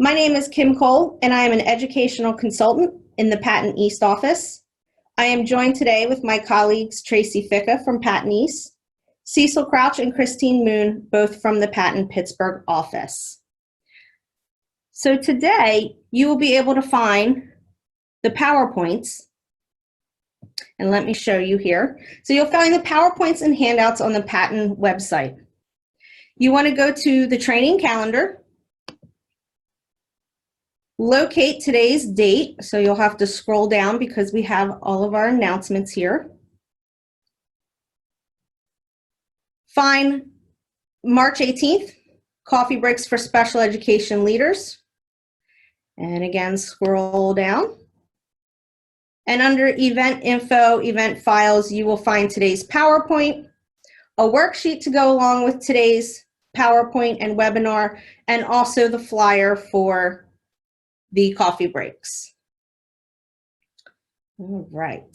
My name is Kim Cole, and I am an educational consultant in the Patton East office. I am joined today with my colleagues Tracy Ficca from Patton East, Cecil Crouch and Christine Moon, both from the Patton Pittsburgh office. So today, you will be able to find the PowerPoints, and let me show you here. So you'll find the PowerPoints and handouts on the Patton website. You want to go to the training calendar, locate today's date, so you'll have to scroll down because we have all of our announcements here. Find March 18th, coffee breaks for special education leaders. And again, scroll down. And under event info, event files, you will find today's PowerPoint, a worksheet to go along with today's PowerPoint and webinar, and also the flyer for the coffee breaks. All right,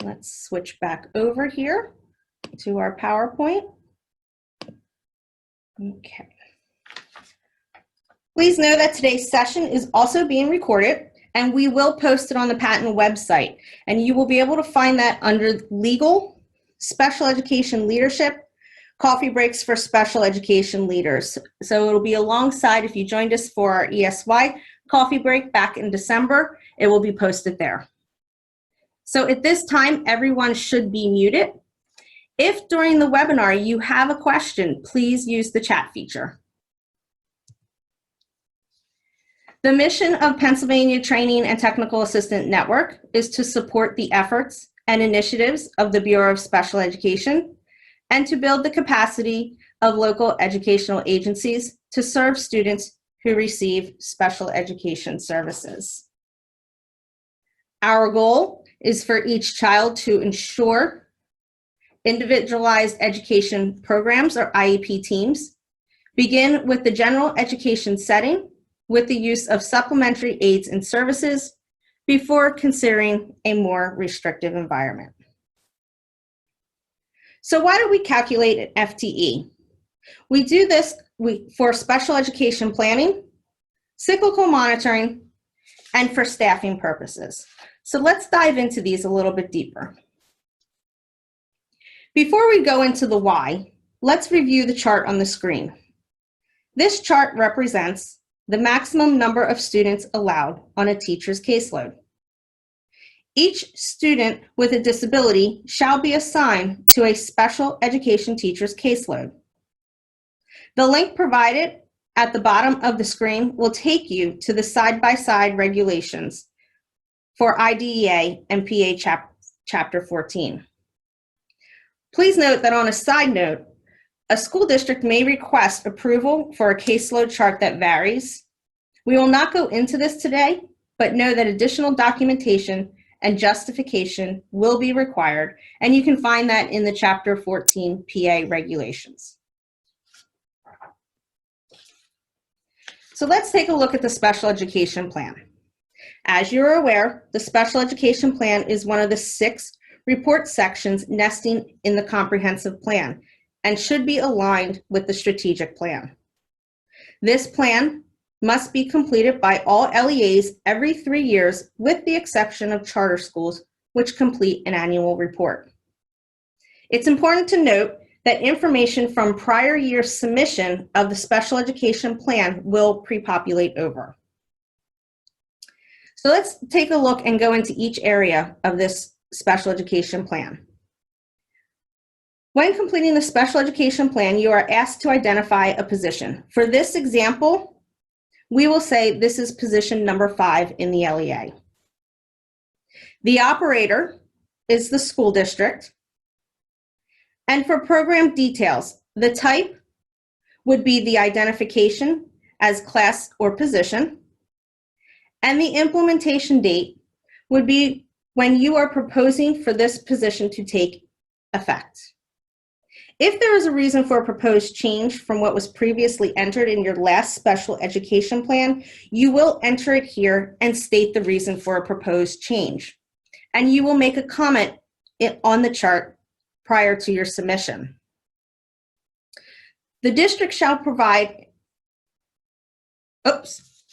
let's switch back over here to our PowerPoint. Okay. Please know that today's session is also being recorded, and we will post it on the Patton website. And you will be able to find that under Legal, Special Education Leadership, Coffee Breaks for Special Education Leaders. So it'll be alongside, if you joined us for our ESY coffee break back in December, it will be posted there. So at this time, everyone should be muted. If during the webinar you have a question, please use the chat feature. The mission of Pennsylvania Training and Technical Assistant Network is to support the efforts and initiatives of the Bureau of Special Education and to build the capacity of local educational agencies to serve students who receive special education services. Our goal is for each child to ensure individualized education programs, or IEP teams, begin with the general education setting with the use of supplementary aids and services before considering a more restrictive environment. So why do we calculate an FTE? We do this for special education planning, cyclical monitoring, and for staffing purposes. So let's dive into these a little bit deeper. Before we go into the why, let's review the chart on the screen. This chart represents the maximum number of students allowed on a teacher's caseload. Each student with a disability shall be assigned to a special education teacher's caseload. The link provided at the bottom of the screen will take you to the side-by-side regulations for IDEA and PA Chapter 14. Please note that on a side note, a school district may request approval for a caseload chart that varies. We will not go into this today, but know that additional documentation and justification will be required, and you can find that in the Chapter 14 PA regulations. So let's take a look at the special education plan. As you're aware, the special education plan is one of the 6 report sections nesting in the comprehensive plan and should be aligned with the strategic plan. This plan must be completed by all LEAs every 3 years, with the exception of charter schools, which complete an annual report. It's important to note that information from prior year submission of the special education plan will pre-populate over. So let's take a look and go into each area of this special education plan. When completing the special education plan, you are asked to identify a position. For this example, we will say this is position number 5 in the LEA. The operator is the school district. And for program details, the type would be the identification as class or position, and the implementation date would be when you are proposing for this position to take effect. If there is a reason for a proposed change from what was previously entered in your last special education plan, you will enter it here and state the reason for a proposed change. And you will make a comment on the chart prior to your submission. The district shall provide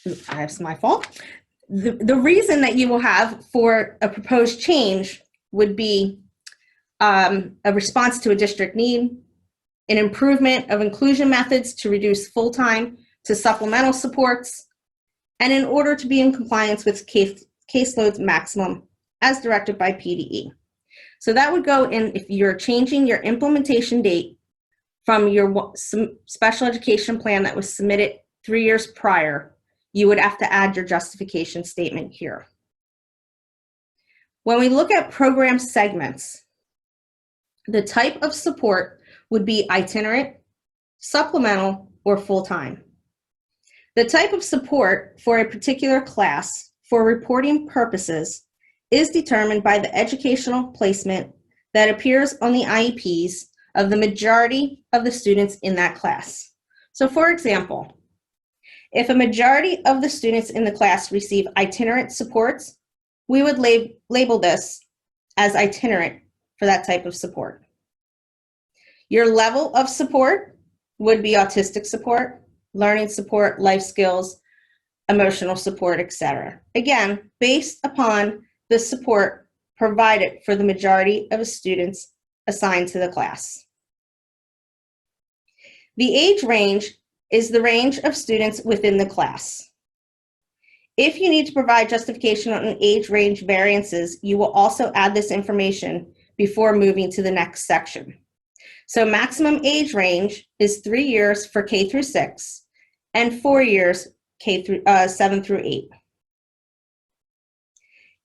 that's my fault. The reason that you will have for a proposed change would be a response to a district need, an improvement of inclusion methods to reduce full-time to supplemental supports, and in order to be in compliance with caseloads maximum as directed by PDE. So that would go in if you're changing your implementation date from your special education plan that was submitted 3 years prior, you would have to add your justification statement here. When we look at program segments, the type of support would be itinerant, supplemental, or full-time. The type of support for a particular class for reporting purposes is determined by the educational placement that appears on the IEPs of the majority of the students in that class. So for example, if a majority of the students in the class receive itinerant supports, we would label this as itinerant for that type of support. Your level of support would be autistic support, learning support, life skills, emotional support, etc. Again, based upon the support provided for the majority of the students assigned to the class. The age range is the range of students within the class. If you need to provide justification on age range variances, you will also add this information before moving to the next section. So maximum age range is 3 years for K through 6 and 4 years K through 7 through 8.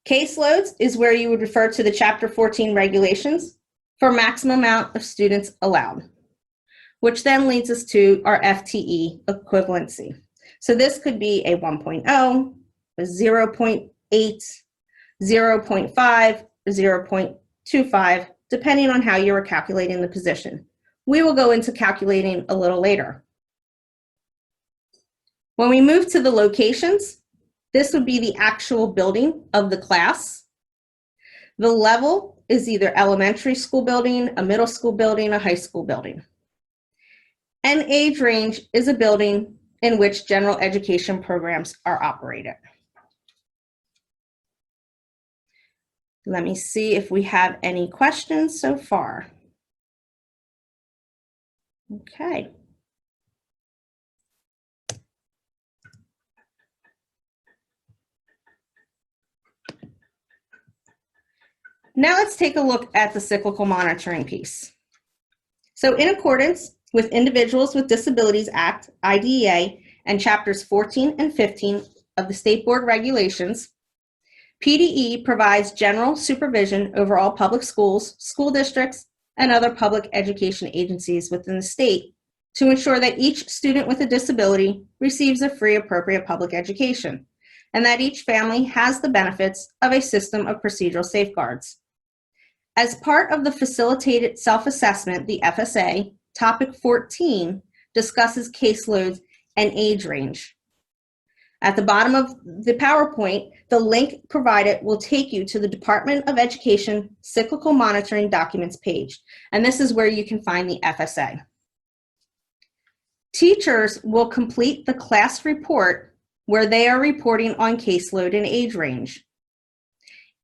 Caseloads is where you would refer to the Chapter 14 regulations for maximum amount of students allowed, which then leads us to our FTE equivalency. So this could be a 1.0, a 0.8, 0.5, 0.25, depending on how you are calculating the position. We will go into calculating a little later. When we move to the locations, this would be the actual building of the class. The level is either elementary school building, a middle school building, a high school building. And age range is a building in which general education programs are operated. Let me see if we have any questions so far. Okay. Now let's take a look at the cyclical monitoring piece. So in accordance with Individuals with Disabilities Act, IDEA, and Chapters 14 and 15 of the State Board Regulations, PDE provides general supervision over all public schools, school districts, and other public education agencies within the state to ensure that each student with a disability receives a free, appropriate public education, and that each family has the benefits of a system of procedural safeguards. As part of the Facilitated Self-Assessment, the FSA, Topic 14 discusses caseloads and age range. At the bottom of the PowerPoint, the link provided will take you to the Department of Education Cyclical Monitoring Documents page, and this is where you can find the FSA. Teachers will complete the class report where they are reporting on caseload and age range.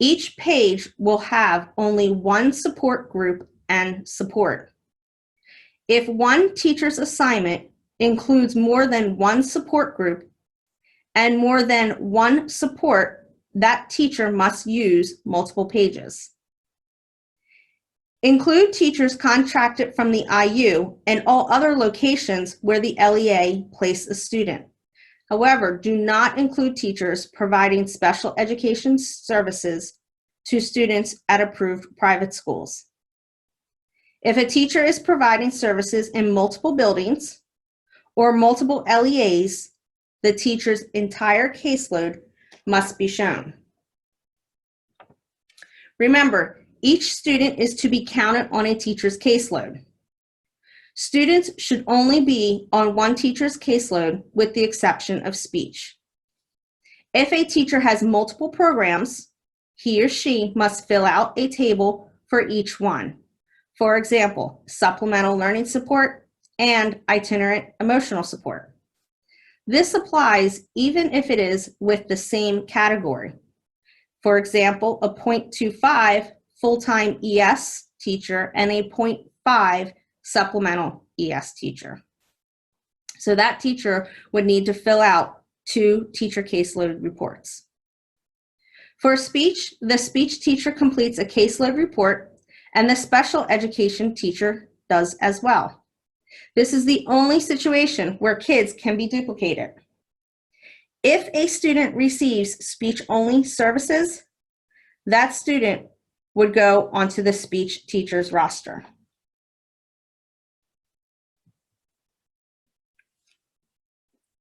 Each page will have only one support group and support. If one teacher's assignment includes more than one support group and more than one support, that teacher must use multiple pages. Include teachers contracted from the IU and all other locations where the LEA placed a student. However, do not include teachers providing special education services to students at approved private schools. If a teacher is providing services in multiple buildings or multiple LEAs, the teacher's entire caseload must be shown. Remember, each student is to be counted on a teacher's caseload. Students should only be on one teacher's caseload with the exception of speech. If a teacher has multiple programs, he or she must fill out a table for each one. For example, supplemental learning support and itinerant emotional support. This applies even if it is with the same category. For example, a 0.25 full-time ES teacher and a 0.5 supplemental ES teacher. So that teacher would need to fill out 2 teacher caseload reports. For speech, the speech teacher completes a caseload report, and the special education teacher does as well. This is the only situation where kids can be duplicated. If a student receives speech-only services, that student would go onto the speech teacher's roster.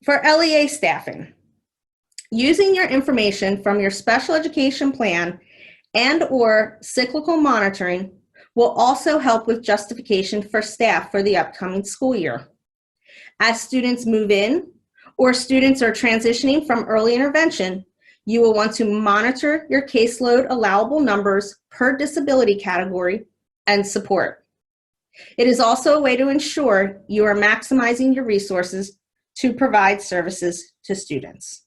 For LEA staffing, using your information from your special education plan and/or cyclical monitoring will also help with justification for staff for the upcoming school year. As students move in or students are transitioning from early intervention, you will want to monitor your caseload allowable numbers per disability category and support. It is also a way to ensure you are maximizing your resources to provide services to students.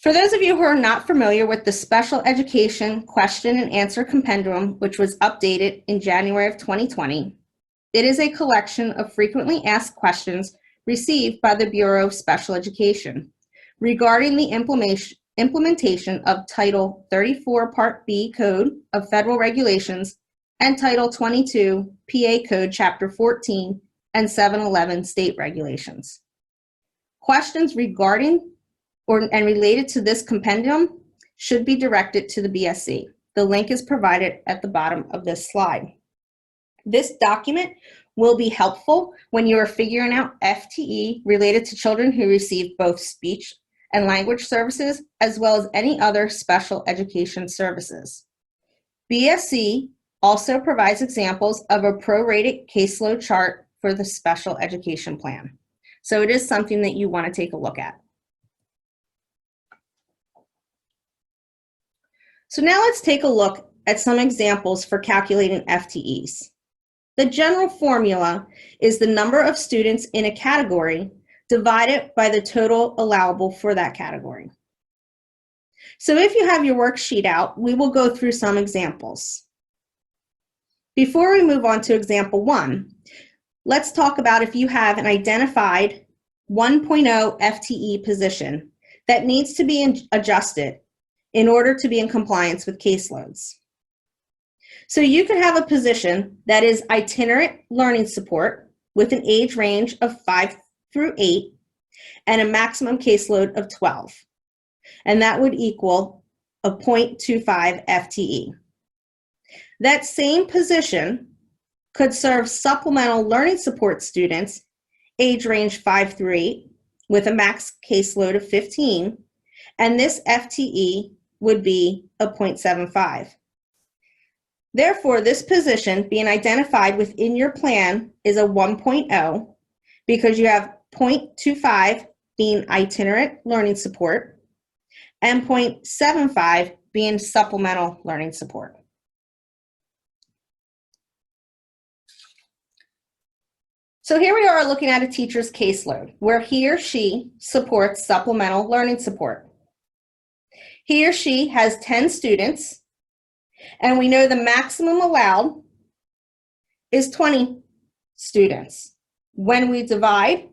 For those of you who are not familiar with the Special Education Question and Answer Compendium, which was updated in January of 2020, it is a collection of frequently asked questions received by the Bureau of Special Education regarding the implementation of Title 34 Part B Code of Federal Regulations and Title 22 PA Code Chapter 14 and 711 State Regulations. Questions regarding and related to this compendium should be directed to the BSC. The link is provided at the bottom of this slide. This document will be helpful when you are figuring out FTE related to children who receive both speech and language services, as well as any other special education services. BSC also provides examples of a prorated caseload chart for the special education plan. So it is something that you want to take a look at. So now let's take a look at some examples for calculating FTEs. The general formula is the number of students in a category divided by the total allowable for that category. So if you have your worksheet out, we will go through some examples. Before we move on to example 1, let's talk about if you have an identified 1.0 FTE position that needs to be adjusted in order to be in compliance with caseloads. So you could have a position that is itinerant learning support with an age range of 5 through 8 and a maximum caseload of 12. And that would equal a 0.25 FTE. That same position could serve supplemental learning support students age range 5 through 8 with a max caseload of 15, and this FTE would be a 0.75. Therefore, this position being identified within your plan is a 1.0 because you have 0.25 being itinerant learning support and 0.75 being supplemental learning support. So here we are looking at a teacher's caseload where he or she supports supplemental learning support. He or she has 10 students, and we know the maximum allowed is 20 students. When we divide,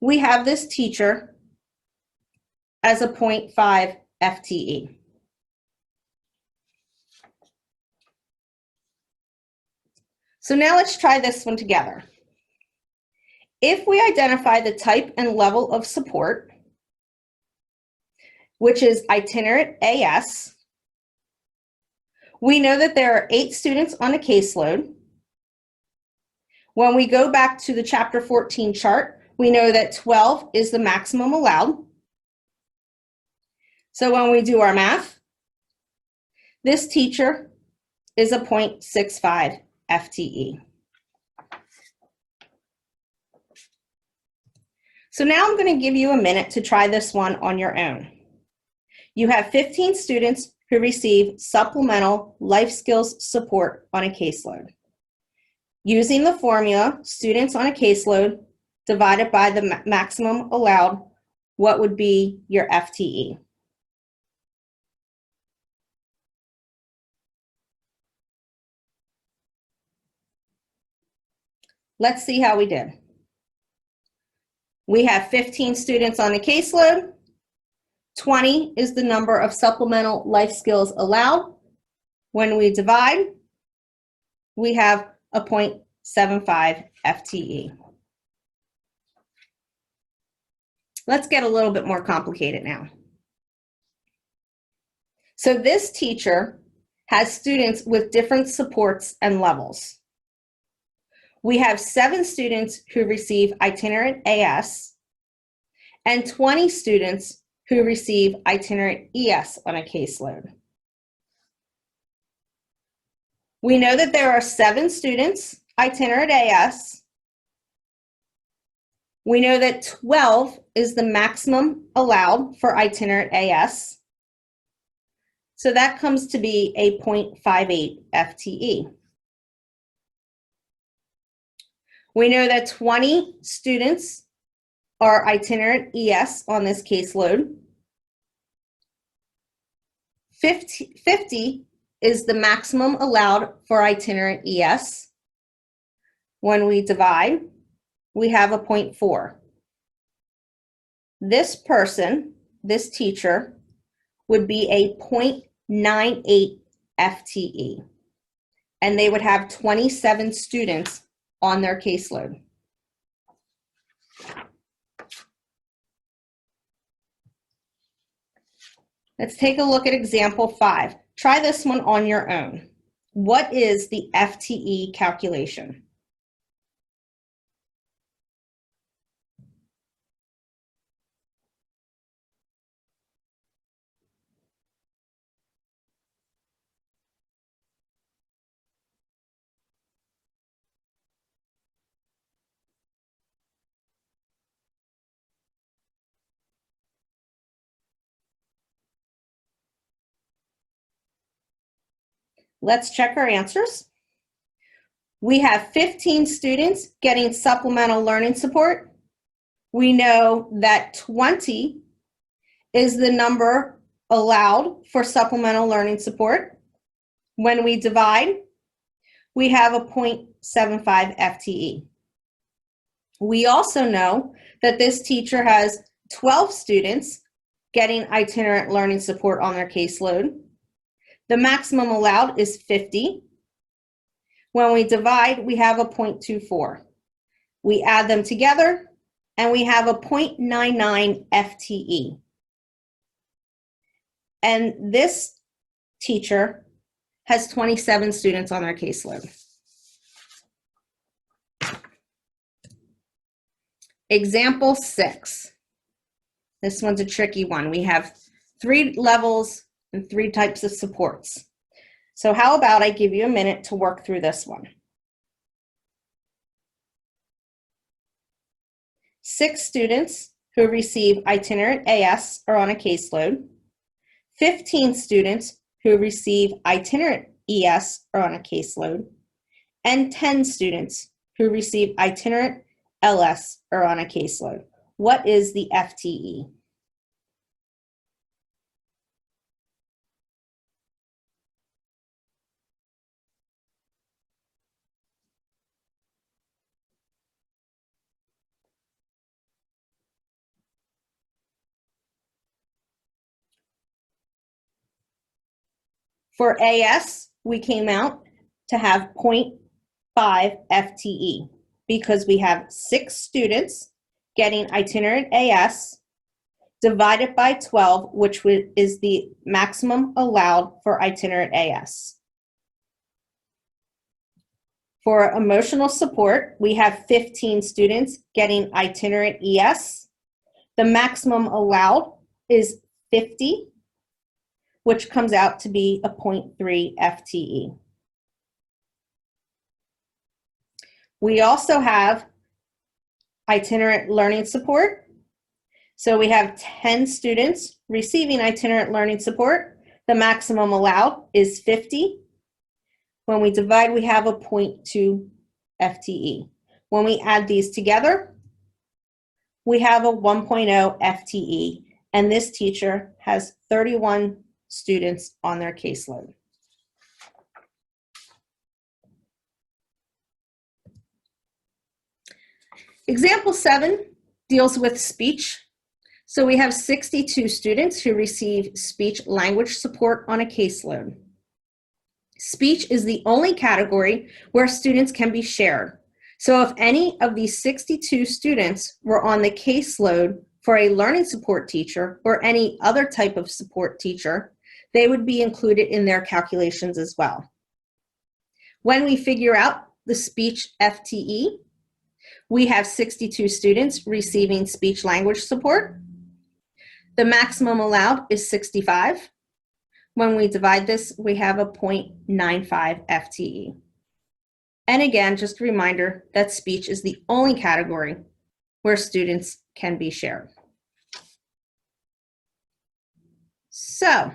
we have this teacher as a 0.5 FTE. So now let's try this one together. If we identify the type and level of support, which is itinerant AS, we know that there are 8 students on a caseload. When we go back to the Chapter 14 chart, we know that 12 is the maximum allowed. So when we do our math, this teacher is a 0.65 FTE. So now I'm going to give you a minute to try this one on your own. You have 15 students who receive supplemental life skills support on a caseload. Using the formula, students on a caseload divided by the maximum allowed, what would be your FTE? Let's see how we did. We have 15 students on a caseload. 20 is the number of supplemental life skills allowed. When we divide, we have a 0.75 FTE. Let's get a little bit more complicated now. So this teacher has students with different supports and levels. We have 7 students who receive itinerant AS and 20 students who receive itinerant ES on a caseload. We know that there are 7 students itinerant AS. We know that 12 is the maximum allowed for itinerant AS. So that comes to be a 0.58 FTE. We know that 20 students are itinerant ES on this caseload. 50 is the maximum allowed for itinerant ES. When we divide, we have a 0.4. This person, this teacher, would be a 0.98 FTE, and they would have 27 students on their caseload. Let's take a look at example 5. Try this one on your own. What is the FTE calculation? Let's check our answers. We have 15 students getting supplemental learning support. We know that 20 is the number allowed for supplemental learning support. When we divide, we have a 0.75 FTE. We also know that this teacher has 12 students getting itinerant learning support on their caseload. The maximum allowed is 50. When we divide, we have a 0.24. We add them together, and we have a 0.99 FTE. And this teacher has 27 students on their caseload. Example 6. This one's a tricky one. We have 3 levels and 3 types of supports. So how about I give you a minute to work through this one. 6 students who receive itinerant AS are on a caseload. 15 students who receive itinerant ES are on a caseload. And 10 students who receive itinerant LS are on a caseload. What is the FTE? For AS, we came out to have 0.5 FTE because we have 6 students getting itinerant AS divided by 12, which is the maximum allowed for itinerant AS. For emotional support, we have 15 students getting itinerant ES. The maximum allowed is 50, which comes out to be a 0.3 FTE. We also have itinerant learning support. So we have 10 students receiving itinerant learning support. The maximum allowed is 50. When we divide, we have a 0.24. FTE. When we add these together, we have a 1.0 FTE, and this teacher has 31 students on their caseload. Example 7 deals with speech. So we have 62 students who receive speech language support on a caseload. Speech is the only category where students can be shared. So if any of these 62 students were on the caseload for a learning support teacher or any other type of support teacher, they would be included in their calculations as well. When we figure out the speech FTE, we have 62 students receiving speech language support. The maximum allowed is 65. When we divide this, we have a 0.95 FTE. And again, just a reminder that speech is the only category where students can be shared. So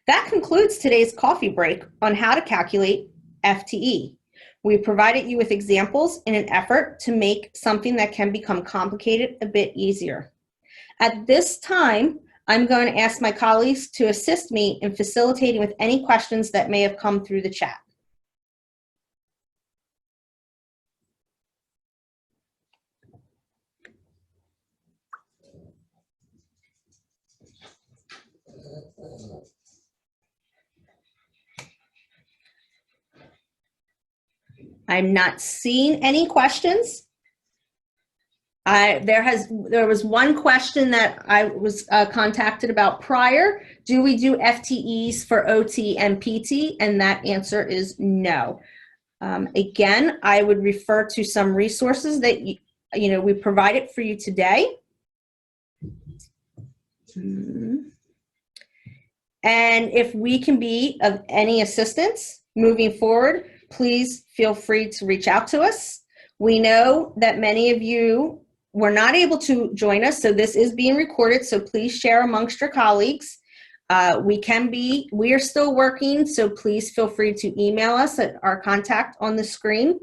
that concludes today's coffee break on how to calculate FTE. We provided you with examples in an effort to make something that can become complicated a bit easier. At this time, I'm going to ask my colleagues to assist me in facilitating with any questions that may have come through the chat. I'm not seeing any questions. There was one question that I was contacted about prior. Do we do FTEs for OT and PT? And that answer is no. Again, I would refer to some resources that we provided for you today. And if we can be of any assistance moving forward, please feel free to reach out to us. We know that many of you were not able to join us, so this is being recorded, so please share amongst your colleagues. We are still working, so please feel free to email us at our contact on the screen.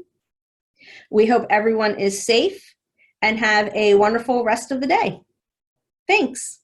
We hope everyone is safe and have a wonderful rest of the day. Thanks.